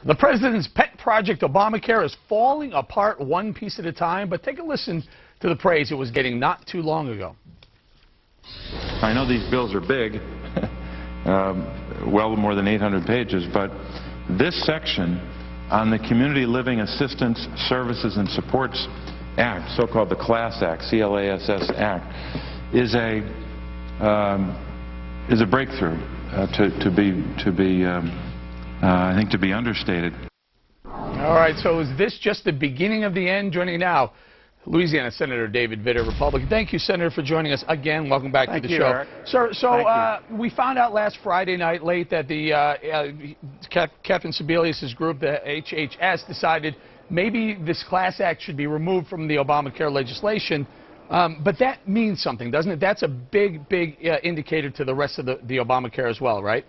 The president's pet project, Obamacare, is falling apart one piece at a time, but take a listen to the praise it was getting not too long ago. I know these bills are big, well more than 800 pages, but this section on the Community Living Assistance Services and Supports Act, so-called the CLASS Act, C-L-A-S-S Act, is a breakthrough I think to be understated. All right, so is this just the beginning of the end? Joining now, Louisiana Senator David Vitter, Republican. Thank you, Senator, for joining us again. Welcome back to the show. Eric. So we found out last Friday night late that the Captain Sebelius' group, the HHS, decided maybe this CLASS Act should be removed from the Obamacare legislation. But that means something, doesn't it? That's a big indicator to the rest of the Obamacare as well, right?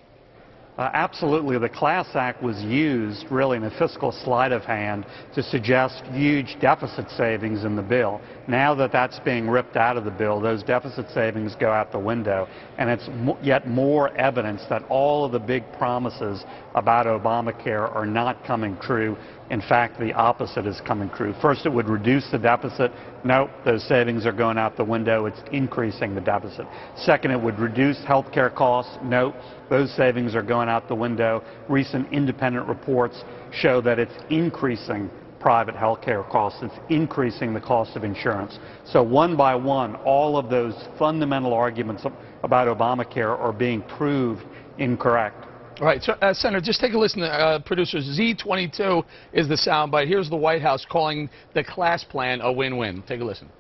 Absolutely. The CLASS Act was used really in a fiscal sleight of hand to suggest huge deficit savings in the bill. Now that that's being ripped out of the bill, those deficit savings go out the window, and it's yet more evidence that all of the big promises about Obamacare are not coming true. In fact, the opposite is coming true. First, it would reduce the deficit. No, those savings are going out the window. It's increasing the deficit. Second, it would reduce health care costs. No, those savings are going out the window. Recent independent reports show that it's increasing private health care costs. It's increasing the cost of insurance. So one by one, all of those fundamental arguments about Obamacare are being proved incorrect. All right, so, Senator, just take a listen to producers. Z22 is the soundbite. Here's the White House calling the CLASS plan a win-win. Take a listen.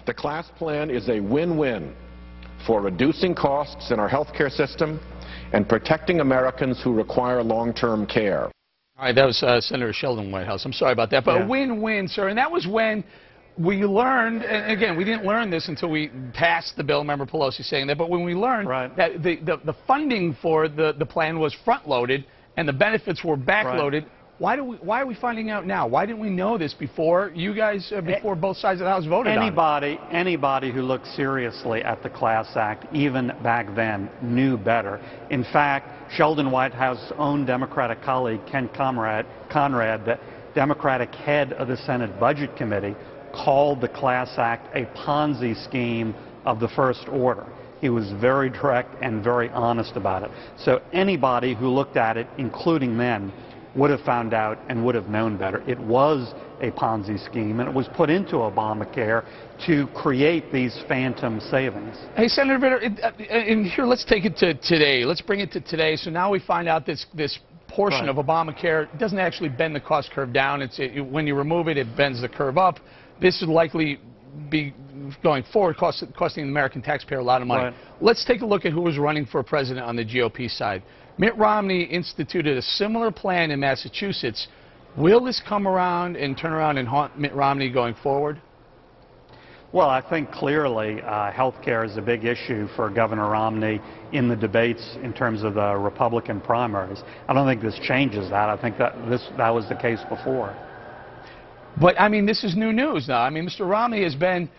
The CLASS plan is a win-win for reducing costs in our health care system and protecting Americans who require long-term care. All right, that was Senator Sheldon Whitehouse. I'm sorry about that, but a win-win, sir. And that was when we learned, and again, we didn't learn this until we passed the bill. Remember Pelosi saying that, but when we learned that the funding for the plan was front-loaded and the benefits were back-loaded, why are we finding out now? Why didn't we know this before you guys, before both sides of the House voted on it? Anybody who looked seriously at the CLASS Act, even back then, knew better. In fact, Sheldon Whitehouse's own Democratic colleague, Ken Conrad, the Democratic head of the Senate Budget Committee, called the CLASS Act a Ponzi scheme of the first order. He was very direct and very honest about it. So anybody who looked at it, including then, would have found out and would have known better. It was a Ponzi scheme, and it was put into Obamacare to create these phantom savings. Hey, Senator Vitter, and here, let's take it to today. Let's bring it to today. So now we find out this portion of Obamacare doesn't actually bend the cost curve down. When you remove it, it bends the curve up. This would likely be, going forward, costing the American taxpayer a lot of money. Let's take a look at who was running for president on the GOP side. Mitt Romney instituted a similar plan in Massachusetts. Will this come around and turn around and haunt Mitt Romney going forward? Well, I think clearly health care is a big issue for Governor Romney in the debates in terms of the Republican primaries. I don't think this changes that. I think that was the case before. But, I mean, this is new news now. I mean, Mr. Romney has been,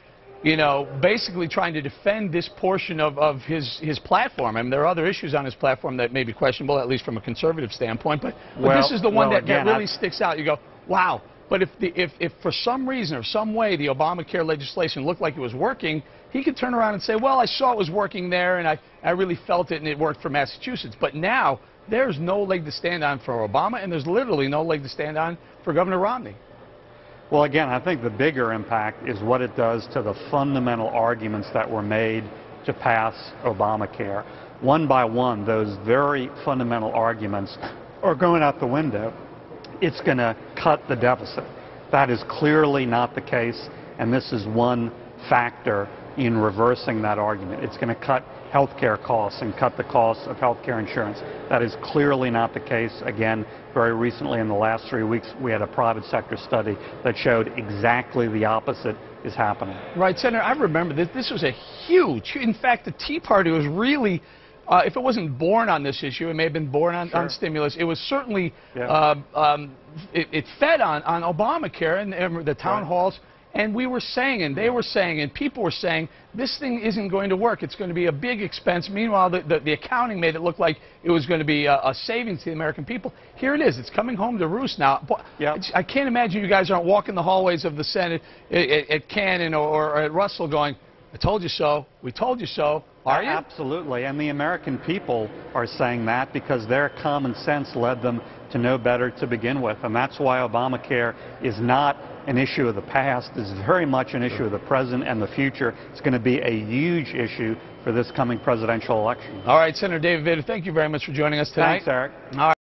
you know, basically trying to defend this portion of his platform. I mean, there are other issues on his platform that may be questionable, at least from a conservative standpoint. But this is the one that really sticks out. You go, wow. But if for some reason or some way the Obamacare legislation looked like it was working, he could turn around and say, well, I saw it was working there, and I really felt it, and it worked for Massachusetts. But now there's no leg to stand on for Obama, and there's literally no leg to stand on for Governor Romney. Well, again, I think the bigger impact is what it does to the fundamental arguments that were made to pass Obamacare. One by one, those very fundamental arguments are going out the window. It's going to cut the deficit. That is clearly not the case, and this is one factor in reversing that argument. It's going to cut health care costs and cut the costs of health care insurance. That is clearly not the case. Again, very recently in the last 3 weeks, we had a private sector study that showed exactly the opposite is happening. Right, Senator, I remember this was a huge, in fact, the Tea Party was really, if it wasn't born on this issue, it may have been born on stimulus. It was certainly, it fed on Obamacare and the town halls. And we were saying, and they were saying, and people were saying, this thing isn't going to work. It's going to be a big expense. Meanwhile, the accounting made it look like it was going to be a savings to the American people. Here it is. It's coming home to roost now. Yep. I can't imagine you guys aren't walking the hallways of the Senate at Cannon or at Russell going, I told you so. We told you so. Are you? Absolutely. And the American people are saying that because their common sense led them to know better to begin with. And that's why Obamacare is not an issue of the past. It's very much an issue of the present and the future. It's going to be a huge issue for this coming presidential election. All right, Senator David Vitter, thank you very much for joining us tonight. Thanks, Eric. All right.